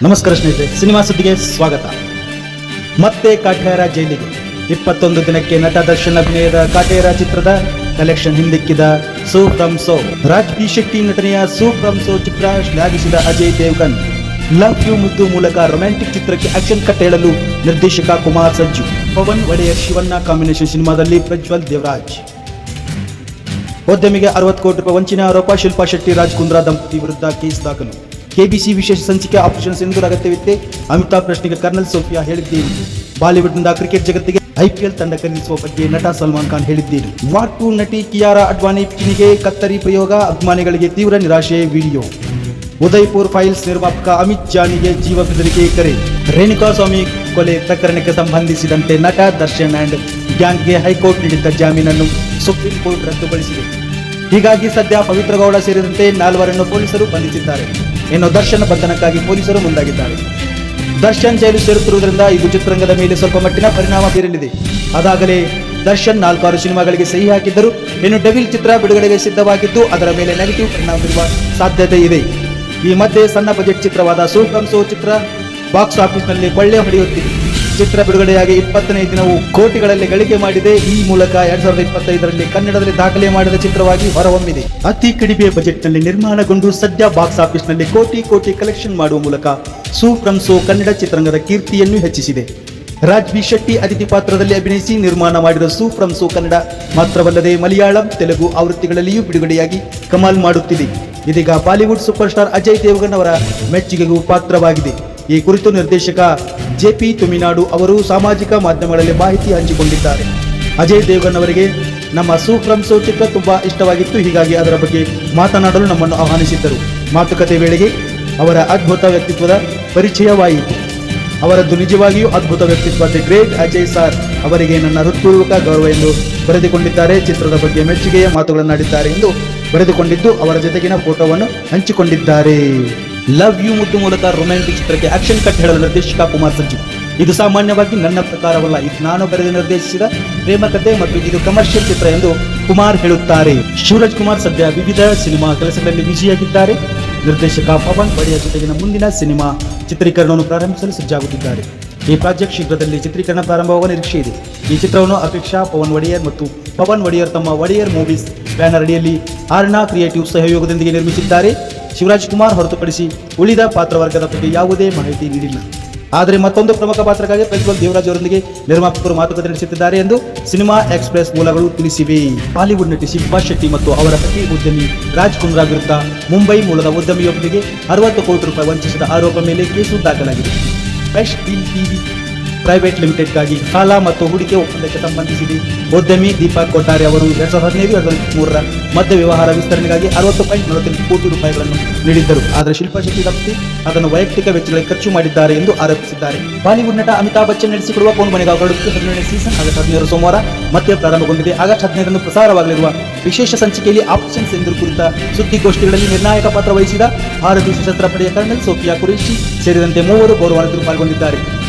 ನಮಸ್ಕಾರ ಸ್ನೇಹಿತರೆ, ಸಿನಿಮಾ ಸುದ್ದಿಗೆ ಸ್ವಾಗತ. ಮತ್ತೆ ಕಾಟೇರ ಜೈಲಿಗೆ 21 ದಿನಕ್ಕೆ ನಟ ದರ್ಶನ್ ಅಭಿನಯದ ಕಾಟೇರ ಚಿತ್ರದ ಕಲೆಕ್ಷನ್ ಹಿಂದಿಕ್ಕಿದ ಸೋ ಫ್ರಮ್ ಸೋ. ರಾಜ್ ಬಿ ಶೆಟ್ಟಿ ನಟನೆಯ ಸೋ ಫ್ರಮ್ ಸೋ ಚಿತ್ರ ಶ್ಲಾಘಿಸಿದ ಅಜಯ್ ದೇವಗನ್. ಲವ್ ಯು ಮುದ್ದು ಮೂಲಕ ರೊಮ್ಯಾಂಟಿಕ್ ಚಿತ್ರಕ್ಕೆ ಆಕ್ಷನ್ ಕಟ್ ಹೇಳಲು ನಿರ್ದೇಶಕ ಕುಮಾರ್ ಸಜ್ಜು. ಪವನ್ ಒಡೆಯರ್ ಶಿವಣ್ಣ ಕಾಂಬಿನೇಷನ್ ಸಿನಿಮಾದಲ್ಲಿ ಪ್ರಜ್ವಲ್ ದೇವರಾಜ್. ಉದ್ಯಮಿಗೆ 60 ಕೋಟಿ ರೂಪಾಯಿ ವಂಚನೆ ಆರೋಪ. ಶಿಲ್ಪಾ ಶೆಟ್ಟಿ ರಾಜ್ ಕುಂದ್ರಾ ದಂಪತಿ ವಿರುದ್ಧ ಕೇಸ್ ದಾಖಲು. ಕೆಬಿಸಿ ವಿಶೇಷ ಸಂಚಿಕೆ ಆಪರೇಷನ್ ಸಿಂಧೂರ್ ಅಗತ್ಯವಿತ್ತೆ. ಅಮಿತಾಬ್ ಪ್ರಶ್ನೆಗೆ ಕರ್ನಲ್ ಸೋಫಿಯಾ ಹೇಳಿದ್ದೀರಿ. ಬಾಲಿವುಡ್ನಿಂದ ಕ್ರಿಕೆಟ್ ಜಗತ್ತಿಗೆ ಐಪಿಎಲ್ ತಂಡ ಖರೀದಿಸುವ ಬಗ್ಗೆ ನಟ ಸಲ್ಮಾನ್ ಖಾನ್ ಹೇಳಿದ್ದೀರಿ. ವಾಟು ನಟಿ ಕಿಯಾರಾ ಅಡ್ವಾಣಿ ಪಿನಿಗೆ ಕತ್ತರಿ ಪ್ರಯೋಗ, ಅಭಿಮಾನಿಗಳಿಗೆ ತೀವ್ರ ನಿರಾಶೆ. ವಿಡಿಯೋ. ಉದಯ್ಪುರ್ ಫೈಲ್ಸ್ ನಿರ್ಮಾಪಕ ಅಮಿತ್ ಜಾನಿಗೆ ಜೀವ ಬೆದರಿಕೆ ಕರೆ. ರೇಣುಕಾಸ್ವಾಮಿ ಕೊಲೆ ಪ್ರಕರಣಕ್ಕೆ ಸಂಬಂಧಿಸಿದಂತೆ ನಟ ದರ್ಶನ್ ಅಂಡ್ ಗ್ಯಾಂಗ್ಗೆ ಹೈಕೋರ್ಟ್ ನೀಡಿದ್ದ ಜಾಮೀನನ್ನು ಸುಪ್ರೀಂ ಕೋರ್ಟ್ ರದ್ದುಗೊಳಿಸಿದೆ. ಹೀಗಾಗಿ ಸದ್ಯ ಪವಿತ್ರ ಗೌಡ ಸೇರಿದಂತೆ 4 ಪೊಲೀಸರು ಬಂಧಿಸಿದ್ದಾರೆ. ಇನ್ನು ದರ್ಶನ್ ಬಂಧನಕ್ಕಾಗಿ ಪೊಲೀಸರು ಮುಂದಾಗಿದ್ದಾರೆ. ದರ್ಶನ್ ಜೈಲು ಸೇರುತ್ತಿರುವುದರಿಂದ ಇದು ಚಿತ್ರರಂಗದ ಮೇಲೆ ಸ್ವಲ್ಪ ಮಟ್ಟಿನ ಪರಿಣಾಮ ಬೀರಲಿದೆ. ಅದಾಗಲೇ ದರ್ಶನ್ 4 ಸಿನಿಮಾಗಳಿಗೆ ಸಹಿ ಹಾಕಿದ್ದರು. ಇನ್ನು ಡೆವಿಲ್ ಚಿತ್ರ ಬಿಡುಗಡೆಗೆ ಸಿದ್ಧವಾಗಿದ್ದು ಅದರ ಮೇಲೆ ನೆಗೆಟಿವ್ ಪರಿಣಾಮ ಬೀರುವ ಸಾಧ್ಯತೆ ಇದೆ. ಈ ಮಧ್ಯೆ ಸಣ್ಣ ಬಜೆಟ್ ಚಿತ್ರವಾದ ಸೋ ಫ್ರಮ್ ಸೋ ಚಿತ್ರ ಬಾಕ್ಸ್ ಆಫೀಸ್ನಲ್ಲಿ ಕೊಳ್ಳೆ ಹೊಡೆಯುತ್ತಿದೆ. ಚಿತ್ರ ಬಿಡುಗಡೆಯಾಗಿ 20ನೇ ದಿನವೂ ಕೋಟಿಗಳಲ್ಲಿ ಗಳಿಕೆ ಮಾಡಿದೆ. ಈ ಮೂಲಕ 2025ರಲ್ಲಿ ಕನ್ನಡದಲ್ಲಿ ದಾಖಲೆ ಮಾಡಿದ ಚಿತ್ರವಾಗಿ ಹೊರಹೊಮ್ಮಿದೆ. ಅತಿ ಕಡಿಮೆ ಬಜೆಟ್ನಲ್ಲಿ ನಿರ್ಮಾಣಗೊಂಡು ಸದ್ಯ ಬಾಕ್ಸ್ ಆಫೀಸ್ನಲ್ಲಿ ಕೋಟಿ ಕಲೆಕ್ಷನ್ ಮಾಡುವ ಮೂಲಕ ಸೋ ಫ್ರಮ್ ಸೋ ಕನ್ನಡ ಚಿತ್ರರಂಗದ ಕೀರ್ತಿಯನ್ನು ಹೆಚ್ಚಿಸಿದೆ. ರಾಜ್ ಬಿ ಶೆಟ್ಟಿ ಅತಿಥಿ ಪಾತ್ರದಲ್ಲಿ ಅಭಿನಯಿಸಿ ನಿರ್ಮಾಣ ಮಾಡಿದ ಸೋ ಫ್ರಮ್ ಸೋ ಕನ್ನಡ ಮಾತ್ರವಲ್ಲದೆ ಮಲಯಾಳಂ, ತೆಲುಗು ಆವೃತ್ತಿಗಳಲ್ಲಿಯೂ ಬಿಡುಗಡೆಯಾಗಿ ಕಮಾಲ್ ಮಾಡುತ್ತಿದೆ. ಇದೀಗ Bollywood super star Ajay Devgan ಅವರ ಮೆಚ್ಚುಗೆಗೂ ಪಾತ್ರವಾಗಿದೆ. ಈ ಕುರಿತು ನಿರ್ದೇಶಕ ಜೆಪಿ ತುಮಿನಾಡು ಅವರು ಸಾಮಾಜಿಕ ಮಾಧ್ಯಮಗಳಲ್ಲಿ ಮಾಹಿತಿ ಹಂಚಿಕೊಂಡಿದ್ದಾರೆ. ಅಜಯ್ ದೇವಗನ್ ಅವರಿಗೆ ನಮ್ಮ ಸೋ ಫ್ರಮ್ ಸೋ ಚಿತ್ರ ತುಂಬಾ ಇಷ್ಟವಾಗಿತ್ತು. ಹೀಗಾಗಿ ಅದರ ಬಗ್ಗೆ ಮಾತನಾಡಲು ನಮ್ಮನ್ನು ಆಹ್ವಾನಿಸಿದ್ದರು. ಮಾತುಕತೆ ವೇಳೆಗೆ ಅವರ ಅದ್ಭುತ ವ್ಯಕ್ತಿತ್ವದ ಪರಿಚಯವಾಯಿತು. ಅವರದ್ದು ನಿಜವಾಗಿಯೂ ಅದ್ಭುತ ವ್ಯಕ್ತಿತ್ವ. ದಿ ಗ್ರೇಟ್ ಅಜಯ್ ಸಾರ್ ಅವರಿಗೆ ನನ್ನ ಹೃತ್ಪೂರ್ವಕ ಗೌರವ ಎಂದು ಬರೆದುಕೊಂಡಿದ್ದಾರೆ. ಚಿತ್ರದ ಬಗ್ಗೆ ಮೆಚ್ಚುಗೆಯ ಮಾತುಗಳನ್ನಾಡಿದ್ದಾರೆ ಎಂದು ಬರೆದುಕೊಂಡಿದ್ದು ಅವರ ಜೊತೆಗಿನ ಫೋಟೋವನ್ನು ಹಂಚಿಕೊಂಡಿದ್ದಾರೆ. ಲವ್ ಯು ಮುದ್ದು ಮೂಲಕ ರೊಮ್ಯಾಂಟಿಕ್ ಚಿತ್ರಕ್ಕೆ ಆಕ್ಷನ್ ಕಟ್ ಹೇಳಲು ನಿರ್ದೇಶಕ ಕುಮಾರ್ ಸಜ್ಜು. ಇದು ಸಾಮಾನ್ಯವಾಗಿ ನನ್ನ ಪ್ರಕಾರವಲ್ಲ, ಇದು ನಾನು ಬರೆದು ನಿರ್ದೇಶಿಸಿದ ಪ್ರೇಮ ಕಥೆ ಮತ್ತು ಇದು ಕಮರ್ಷಿಯಲ್ ಚಿತ್ರ ಎಂದು ಕುಮಾರ್ ಹೇಳುತ್ತಾರೆ. ಶಿವರಾಜ್ ಕುಮಾರ್ ಸದ್ಯ ವಿವಿಧ ಸಿನಿಮಾ ಕೆಲಸಗಳಲ್ಲಿ ಬಿಜಿಯಾಗಿದ್ದಾರೆ. ನಿರ್ದೇಶಕ ಪವನ್ ಒಡೆಯರ್ ಜೊತೆಗಿನ ಮುಂದಿನ ಸಿನಿಮಾ ಚಿತ್ರೀಕರಣವನ್ನು ಪ್ರಾರಂಭಿಸಲು ಸಜ್ಜಾಗುತ್ತಿದ್ದಾರೆ. ಈ ಪ್ರಾಜೆಕ್ಟ್ ಶೀಘ್ರದಲ್ಲಿ ಚಿತ್ರೀಕರಣ ಪ್ರಾರಂಭವಾಗುವ ನಿರೀಕ್ಷೆ ಇದೆ. ಈ ಚಿತ್ರವನ್ನು ಅಪೇಕ್ಷಾ ಪವನ್ ಒಡೆಯರ್ ಮತ್ತು ಪವನ್ ಒಡೆಯರ್ ತಮ್ಮ ಒಡೆಯರ್ ಮೂವೀಸ್ ಬ್ಯಾನರ್ ಅಡಿಯಲ್ಲಿ ಆರ್ನಾ ಕ್ರಿಯೇಟಿವ್ ಸಹಯೋಗದೊಂದಿಗೆ ನಿರ್ಮಿಸಿದ್ದಾರೆ. ಶಿವರಾಜ್ ಕುಮಾರ್ ಹೊರತುಪಡಿಸಿ ಉಳಿದ ಪಾತ್ರವರ್ಗದ ಬಗ್ಗೆ ಯಾವುದೇ ಮಾಹಿತಿ ನೀಡಿಲ್ಲ. ಆದರೆ ಮತ್ತೊಂದು ಪ್ರಮುಖ ಪಾತ್ರಕ್ಕಾಗಿ ಪ್ರಜ್ವಲ್ ದೇವರಾಜ್ ಅವರೊಂದಿಗೆ ನಿರ್ಮಾಪಕರು ಮಾತುಕತೆ ನಡೆಸುತ್ತಿದ್ದಾರೆ ಎಂದು ಸಿನಿಮಾ ಎಕ್ಸ್‌ಪ್ರೆಸ್ ಮೂಲಗಳು ತಿಳಿಸಿವೆ. ಬಾಲಿವುಡ್ ನಟಿ ಶಿಲ್ಪಾ ಶೆಟ್ಟಿ ಮತ್ತು ಅವರ ಪತಿ ಉದ್ಯಮಿ ರಾಜ್ ಕುಂದ್ರಾ ವಿರುದ್ಧ ಮುಂಬೈ ಮೂಲದ ಉದ್ಯಮಿಯೊಬ್ಬರಿಗೆ 60 ಕೋಟಿ ರೂಪಾಯಿ ವಂಚಿಸಿದ ಆರೋಪ ಮೇಲೆ ಕೇಸು ದಾಖಲಾಗಿದೆ. ಬೆಸ್ಟ್ ಡೀಲ್ ಟಿವಿ ಪ್ರೈವೇಟ್ ಲಿಮಿಟೆಡ್ಗಾಗಿ ಸಾಲ ಮತ್ತು ಹೂಡಿಕೆ ಒಪ್ಪಂದಕ್ಕೆ ಸಂಬಂಧಿಸಿದೆ. ಉದ್ಯಮಿ ದೀಪಕ್ ಕೊಠಾರಿ ಅವರು 2015-2023ರ ಮಧ್ಯ ವ್ಯವಹಾರ ವಿಸ್ತರಣೆಗಾಗಿ 60.48 ಕೋಟಿ ರೂಪಾಯಿಗಳನ್ನು ನೀಡಿದ್ದರು. ಆದರೆ ಶಿಲ್ಪಾ ಶೆಟ್ಟಿ ದಂಪತಿ ಅದನ್ನು ವೈಯಕ್ತಿಕ ವೆಚ್ಚಗಳಿಗೆ ಖರ್ಚು ಮಾಡಿದ್ದಾರೆ ಎಂದು ಆರೋಪಿಸಿದ್ದಾರೆ. ಬಾಲಿವುಡ್ ನಟ ಅಮಿತಾಬ್ ಬಚ್ಚನ್ ನಡೆಸಿಕೊಡುವ ಕೌನ್ ಬನೇಗಾ ಕರೋಡ್ಪತಿ 17ನೇ ಸೀಸನ್ ಆಗಸ್ಟ್ 15 ಸೋಮವಾರ ಮತ್ತೆ ಪ್ರಾರಂಭಗೊಂಡಿದೆ. ಆಗಸ್ಟ್ 15ರಂದು ಪ್ರಸಾರವಾಗಲಿರುವ ವಿಶೇಷ ಸಂಚಿಕೆಯಲ್ಲಿ ಆಪರೇಷನ್ ಸಿಂಧೂರ್ ಕುರಿತ ಸುದ್ದಿಗೋಷ್ಠಿಗಳಲ್ಲಿ ನಿರ್ಣಾಯಕ ಪಾತ್ರ ವಹಿಸಿದ ಭಾರತೀಯ ಸಶಸ್ತ್ರ ಪಡೆಯ ಕರ್ನಲ್ ಸೋಫಿಯಾ ಕುರೇಶಿ ಸೇರಿದಂತೆ 3 ಗೌರವಾನ್ವಿತರು ಪಾಲ್ಗೊಂಡಿದ್ದಾರೆ.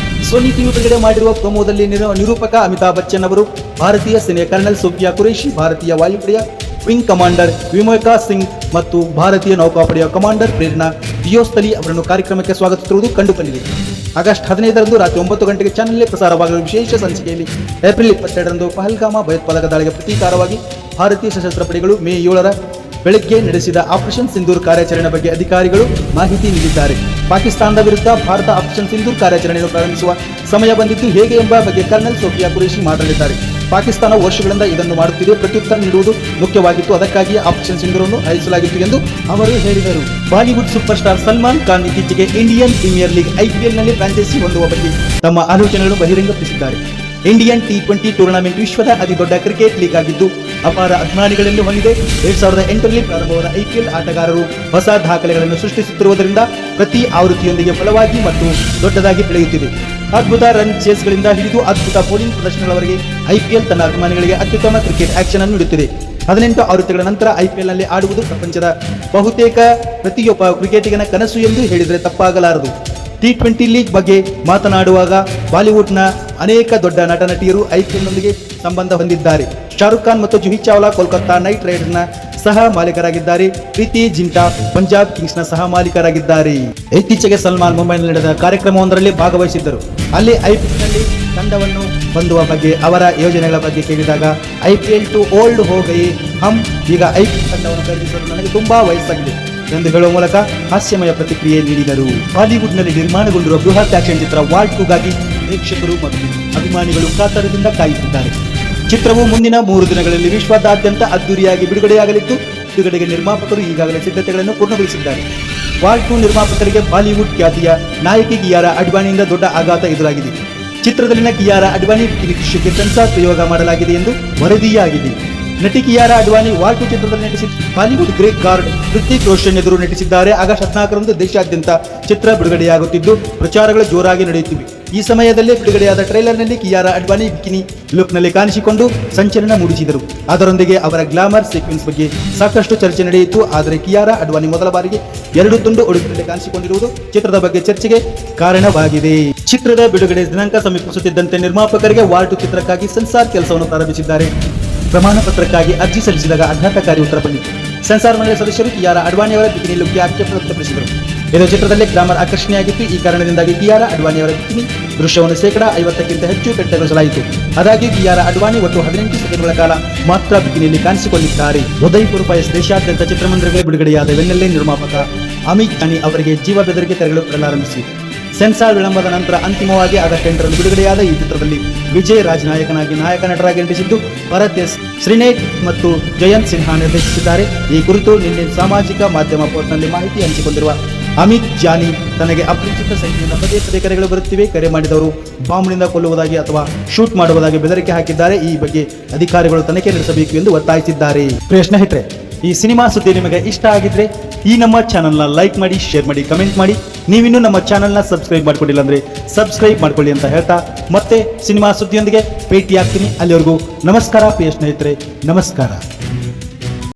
ಸೋನಿ ಟಿವಿ ಬಿಡುಗಡೆ ಮಾಡಿರುವ ಪ್ರೊಮೋದಲ್ಲಿ ನಿರೂಪಕ ಅಮಿತಾಬ್ ಬಚ್ಚನ್ ಅವರು ಭಾರತೀಯ ಸೇನೆಯ ಕರ್ನಲ್ ಸೋಫಿಯಾ ಕುರೇಶಿ, ಭಾರತೀಯ ವಾಯುಪಡೆಯ ವಿಂಗ್ ಕಮಾಂಡರ್ ವಿಮೋಕಾ ಸಿಂಗ್ ಮತ್ತು ಭಾರತೀಯ ನೌಕಾಪಡೆಯ ಕಮಾಂಡರ್ ಪ್ರೇರಣಾ ದಿಯೋಸ್ತಲಿ ಅವರನ್ನು ಕಾರ್ಯಕ್ರಮಕ್ಕೆ ಸ್ವಾಗತಿಸುತ್ತಿರುವುದು ಕಂಡುಬಂದಿದೆ. ಆಗಸ್ಟ್ 15ರಂದು ರಾತ್ರಿ 9 ಗಂಟೆಗೆ ಚಾನೆಲ್ನಲ್ಲಿ ಪ್ರಸಾರವಾಗಿರುವ ವಿಶೇಷ ಸಂಚಿಕೆಯಲ್ಲಿ ಏಪ್ರಿಲ್ 22ರಂದು ಪಹಲ್ಗಾಮ ಭಯೋತ್ಪಾದಕ ದಾಳಿಗೆ ಪ್ರತೀಕಾರವಾಗಿ ಭಾರತೀಯ ಸಶಸ್ತ್ರ ಪಡೆಗಳು ಮೇ 7ರ ಬೆಳಗ್ಗೆ ನಡೆಸಿದ ಆಪರೇಷನ್ ಸಿಂಧೂರ್ ಕಾರ್ಯಾಚರಣೆ ಬಗ್ಗೆ ಅಧಿಕಾರಿಗಳು ಮಾಹಿತಿ ನೀಡಿದ್ದಾರೆ. ಪಾಕಿಸ್ತಾನದ ವಿರುದ್ಧ ಭಾರತ ಆಪರೇಷನ್ ಸಿಂಧೂರ್ ಕಾರ್ಯಾಚರಣೆಯನ್ನು ಪ್ರಾರಂಭಿಸುವ ಸಮಯ ಬಂದಿದ್ದು ಹೇಗೆ ಎಂಬ ಬಗ್ಗೆ ಕರ್ನಲ್ ಸೋಫಿಯಾ ಕುರೇಶಿ ಮಾತನಾಡಿದ್ದಾರೆ. ಪಾಕಿಸ್ತಾನ ವರ್ಷಗಳಿಂದ ಇದನ್ನು ಮಾಡುತ್ತಿದೆ, ಪ್ರತ್ಯುತ್ತರ ನೀಡುವುದು ಮುಖ್ಯವಾಗಿತ್ತು, ಅದಕ್ಕಾಗಿಯೇ ಆಪರೇಷನ್ ಸಿಂಧೂರನ್ನು ಆಯೋಜಿಸಲಾಗಿತ್ತು ಎಂದು ಅವರು ಹೇಳಿದರು. Bollywood super star Salman Khan ಇತ್ತೀಚೆಗೆ ಇಂಡಿಯನ್ ಪ್ರೀಮಿಯರ್ ಲೀಗ್ IPLನಲ್ಲಿ ಫ್ರಾಂಚೈಸಿ ಹೊಂದುವ ಬಗ್ಗೆ ತಮ್ಮ ಆಲೋಚನೆಗಳನ್ನು ಬಹಿರಂಗಪಡಿಸಿದ್ದಾರೆ. ಇಂಡಿಯನ್ T20 ಟೂರ್ನಮೆಂಟ್ ವಿಶ್ವದ ಅತಿ ದೊಡ್ಡ ಕ್ರಿಕೆಟ್ ಲೀಗ್ ಆಗಿದ್ದು ಅಪಾರ ಅಭಿಮಾನಿಗಳನ್ನು ಹೊಂದಿದೆ. 2008ರಲ್ಲಿ ಪ್ರಾರಂಭವಾದ IPL ಆಟಗಾರರು ಹೊಸ ದಾಖಲೆಗಳನ್ನು ಸೃಷ್ಟಿಸುತ್ತಿರುವುದರಿಂದ ಪ್ರತಿ ಆವೃತ್ತಿಯೊಂದಿಗೆ ಬಲವಾಗಿ ಮತ್ತು ದೊಡ್ಡದಾಗಿ ಬೆಳೆಯುತ್ತಿದೆ. ಅದ್ಭುತ ರನ್ ಚೇಸ್ಗಳಿಂದ ಹಿಡಿದು ಅದ್ಭುತ ಬೌಲಿಂಗ್ ಪ್ರದರ್ಶನಗಳವರೆಗೆ IPL ತನ್ನ ಅಭಿಮಾನಿಗಳಿಗೆ ಅತ್ಯುತ್ತಮ ಕ್ರಿಕೆಟ್ ಆಕ್ಷನ್ ಅನ್ನು ನೀಡುತ್ತಿದೆ. 18 ಆವೃತ್ತಿಗಳ ನಂತರ IPLನಲ್ಲಿ ಆಡುವುದು ಪ್ರಪಂಚದ ಬಹುತೇಕ ಪ್ರತಿಯೊಬ್ಬ ಕ್ರಿಕೆಟಿಗನ ಕನಸು ಎಂದು ಹೇಳಿದರೆ ತಪ್ಪಾಗಲಾರದು. T20 ಲೀಗ್ ಬಗ್ಗೆ ಮಾತನಾಡುವಾಗ ಬಾಲಿವುಡ್ನ ಅನೇಕ ದೊಡ್ಡ ನಟ ನಟಿಯರು IPLನೊಂದಿಗೆ ಸಂಬಂಧ ಹೊಂದಿದ್ದಾರೆ. ಶಾರುಖ್ ಖಾನ್ ಮತ್ತು ಜೂಹಿ ಚಾವ್ಲಾ ಕೋಲ್ಕತ್ತಾ ನೈಟ್ ರೈಡರ್ಸ್ನ ಸಹ ಮಾಲೀಕರಾಗಿದ್ದಾರೆ. ಪ್ರೀತಿ ಜಿಂಟಾ ಪಂಜಾಬ್ ಕಿಂಗ್ಸ್ನ ಸಹ ಮಾಲೀಕರಾಗಿದ್ದಾರೆ. ಇತ್ತೀಚೆಗೆ ಸಲ್ಮಾನ್ ಮುಂಬೈನಲ್ಲಿ ನಡೆದ ಕಾರ್ಯಕ್ರಮವೊಂದರಲ್ಲಿ ಭಾಗವಹಿಸಿದ್ದರು. ಅಲ್ಲಿ ಐಪಿಎಲ್ನಲ್ಲಿ ತಂಡವನ್ನು ಹೊಂದುವ ಬಗ್ಗೆ ಅವರ ಯೋಜನೆಗಳ ಬಗ್ಗೆ ಕೇಳಿದಾಗ IPL ಟು ಓಲ್ಡ್ ಹೋ ಗಯೇ ಹಮ್, ಈಗ IPL ತಂಡವನ್ನು ಖರೀದಿಸಲು ನನಗೆ ತುಂಬಾ ವಯಸ್ಸಾಗಿದೆ ಎಂದು ಹೇಳುವ ಮೂಲಕ ಹಾಸ್ಯಮಯ ಪ್ರತಿಕ್ರಿಯೆ ನೀಡಿದರು. ಬಾಲಿವುಡ್ನಲ್ಲಿ ನಿರ್ಮಾಣಗೊಂಡಿರುವ ಬೃಹತ್ ಆಕ್ಷನ್ ಚಿತ್ರ ವಾಲ್ 2ಗಾಗಿ ಪ್ರೇಕ್ಷಕರು ಮತ್ತು ಅಭಿಮಾನಿಗಳು ಕಾತರದಿಂದ ಕಾಯುತ್ತಿದ್ದಾರೆ. ಚಿತ್ರವು ಮುಂದಿನ 3 ದಿನಗಳಲ್ಲಿ ವಿಶ್ವದಾದ್ಯಂತ ಅದ್ದೂರಿಯಾಗಿ ಬಿಡುಗಡೆಯಾಗಲಿದ್ದು, ಬಿಡುಗಡೆಗೆ ನಿರ್ಮಾಪಕರು ಈಗಾಗಲೇ ಸಿದ್ಧತೆಗಳನ್ನು ಪೂರ್ಣಗೊಳಿಸಿದ್ದಾರೆ. ವಾಲ್ 2 ನಿರ್ಮಾಪಕರಿಗೆ ಬಾಲಿವುಡ್ ಖ್ಯಾತಿಯ ನಾಯಕಿ ಕಿಯಾರಾ ಅಡ್ವಾಣಿಯಿಂದ ದೊಡ್ಡ ಆಘಾತ ಎದುರಾಗಿದೆ. ಚಿತ್ರದಲ್ಲಿನ ಕಿಯಾರಾ ಅಡ್ವಾಣಿ ಬಿಕಿನಿ ದೃಶ್ಯಕ್ಕೆ ಸೆನ್ಸಾರ್ ಪ್ರಯೋಗ ಮಾಡಲಾಗಿದೆ ಎಂದು ವರದಿಯಾಗಿದೆ. ನಟಿ ಕಿಯಾರಾ ಅಡ್ವಾಣಿ ವಾಲ್ 2 ಚಿತ್ರದಲ್ಲಿ ನಟಿಸಿದ ಬಾಲಿವುಡ್ ಗ್ರೇಟ್ ಗಾರ್ಡ್ ಹೃತಿಕ್ ರೋಷನ್ ಎದುರು ನಟಿಸಿದ್ದಾರೆ. ಆಗಸ್ಟ್ 14ರಂದು ದೇಶಾದ್ಯಂತ ಚಿತ್ರ ಬಿಡುಗಡೆಯಾಗುತ್ತಿದ್ದು, ಪ್ರಚಾರಗಳು ಜೋರಾಗಿ ನಡೆಯುತ್ತಿವೆ. ಈ ಸಮಯದಲ್ಲೇ ಬಿಡುಗಡೆಯಾದ ಟ್ರೈಲರ್ನಲ್ಲಿ ಕಿಯಾರಾ ಅಡ್ವಾಣಿ ಬಿಕಿನಿ ಲುಕ್ನಲ್ಲಿ ಕಾಣಿಸಿಕೊಂಡು ಸಂಚಲನ ಮೂಡಿಸಿದರು. ಅದರೊಂದಿಗೆ ಅವರ ಗ್ಲಾಮರ್ ಸೀಕ್ವೆನ್ಸ್ ಬಗ್ಗೆ ಸಾಕಷ್ಟು ಚರ್ಚೆ ನಡೆಯಿತು. ಆದರೆ ಕಿಯಾರಾ ಅಡ್ವಾಣಿ ಮೊದಲ ಬಾರಿಗೆ 2 ತುಂಡು ಉಡುಪಿನಲ್ಲಿ ಕಾಣಿಸಿಕೊಂಡಿರುವುದು ಚಿತ್ರದ ಬಗ್ಗೆ ಚರ್ಚೆಗೆ ಕಾರಣವಾಗಿದೆ. ಚಿತ್ರದ ಬಿಡುಗಡೆ ದಿನಾಂಕ ಸಮೀಪಿಸುತ್ತಿದ್ದಂತೆ ನಿರ್ಮಾಪಕರಿಗೆ ವಾಲ್ 2 ಚಿತ್ರಕ್ಕಾಗಿ ಸೆನ್ಸಾರ್ ಕೆಲಸವನ್ನು ಪ್ರಾರಂಭಿಸಿದ್ದಾರೆ. ಪ್ರಮಾಣ ಪತ್ರಕ್ಕಾಗಿ ಅರ್ಜಿ ಸಲ್ಲಿಸಿದಾಗ ಆಘಾತಕಾರಿ ಉತ್ತರ ಬಂದಿತ್ತು. ಸೆನ್ಸಾರ್ ಮಂಡಳಿ ಸದಸ್ಯರು ಕಿಯಾರಾ ಅಡ್ವಾಣಿ ಅವರ ಬಿಕಿನಿ ಲುಕ್ಗೆ ಆಕ್ಷೇಪ ವ್ಯಕ್ತಪಡಿಸಿದರು. ಇದು ಚಿತ್ರದಲ್ಲಿ ಗ್ಲಾಮರ್ ಆಕರ್ಷಣೆಯಾಗಿತ್ತು. ಈ ಕಾರಣದಿಂದಾಗಿ ಕಿಯಾರಾ ಅಡ್ವಾಣಿ ಅವರ ಬಿಕಿನಿ ದೃಶ್ಯವನ್ನು 50%ಕ್ಕಿಂತ ಹೆಚ್ಚು ಕಡಿತಗೊಳಿಸಲಾಯಿತು. ಆದಾಗ್ಯೂ ಕಿಯಾರಾ ಅಡ್ವಾಣಿ ಒಟ್ಟು 18 ಸೆಕೆಂಡ್ಗಳ ಕಾಲ ಮಾತ್ರ ಬಿಕಿನಿಯಲ್ಲಿ ಕಾಣಿಸಿಕೊಂಡಿದ್ದಾರೆ. ಉದಯ್‌ಪುರ್ ಪಯಸ್ ದೇಶಾದ್ಯಂತ ಚಿತ್ರಮಂದಿರಗಳಿಗೆ ಬಿಡುಗಡೆಯಾದ ಬೆನ್ನಲ್ಲೇ ನಿರ್ಮಾಪಕ ಅಮಿತ್ ಜಾನಿ ಅವರಿಗೆ ಜೀವ ಬೆದರಿಕೆ ಕರೆಗಳು ಬರಲಾರಂಭಿಸಿ ಸೆನ್ಸಾರ್ ವಿಳಂಬದ ನಂತರ ಅಂತಿಮವಾಗಿ ಆಗಸ್ಟ್ 8ರಂದು ಬಿಡುಗಡೆಯಾದ ಈ ಚಿತ್ರದಲ್ಲಿ ವಿಜಯ್ ರಾಜ್ ನಾಯಕ ನಟರಾಗಿ ನಟಿಸಿದ್ದು, ಭರತ್ ಎಸ್ ಶ್ರೀನೇಟ್ ಮತ್ತು ಜಯಂತ್ ಸಿನ್ಹಾ ನಿರ್ದೇಶಿಸಿದ್ದಾರೆ. ಈ ಕುರಿತು ನಿನ್ನೆ ಸಾಮಾಜಿಕ ಮಾಧ್ಯಮ ಪೋಸ್ಟ್ನಲ್ಲಿ ಮಾಹಿತಿ ಹಂಚಿಕೊಂಡಿರುವ ಅಮಿತ್ ಜಾನಿ, ತನಗೆ ಅಪರಿಚಿತ ಸಂಖ್ಯೆಯಿಂದ ಪದೇ ಕರೆಗಳು ಬರುತ್ತಿವೆ. ಕರೆ ಮಾಡಿದವರು ಬಾಂಬ್ನಿಂದ ಕೊಲ್ಲುವುದಾಗಿ ಅಥವಾ ಶೂಟ್ ಮಾಡುವುದಾಗಿ ಬೆದರಿಕೆ ಹಾಕಿದ್ದಾರೆ. ಈ ಬಗ್ಗೆ ಅಧಿಕಾರಿಗಳು ತನಿಖೆ ನಡೆಸಬೇಕು ಎಂದು ಒತ್ತಾಯಿಸಿದ್ದಾರೆ. ಪ್ರಿಯ ಸ್ನೇಹಿತರೆ, ಈ ಸಿನಿಮಾ ಸುದ್ದಿ ನಿಮಗೆ ಇಷ್ಟ ಆಗಿದ್ರೆ ಈ ನಮ್ಮ ಚಾನಲ್ನ ಲೈಕ್ ಮಾಡಿ, ಶೇರ್ ಮಾಡಿ, ಕಮೆಂಟ್ ಮಾಡಿ. ನೀವಿನ್ನೂ ನಮ್ಮ ಚಾನಲ್ನ ಸಬ್ಸ್ಕ್ರೈಬ್ ಮಾಡ್ಕೊಂಡಿಲ್ಲ ಅಂದ್ರೆ ಸಬ್ಸ್ಕ್ರೈಬ್ ಮಾಡ್ಕೊಳ್ಳಿ ಅಂತ ಹೇಳ್ತಾ ಮತ್ತೆ ಸಿನಿಮಾ ಸುದ್ದಿಯೊಂದಿಗೆ ಭೇಟಿ ಆಗ್ತೀನಿ. ಅಲ್ಲಿವರೆಗೂ ನಮಸ್ಕಾರ ಪ್ರಿಯ ಸ್ನೇಹಿತರೆ, ನಮಸ್ಕಾರ.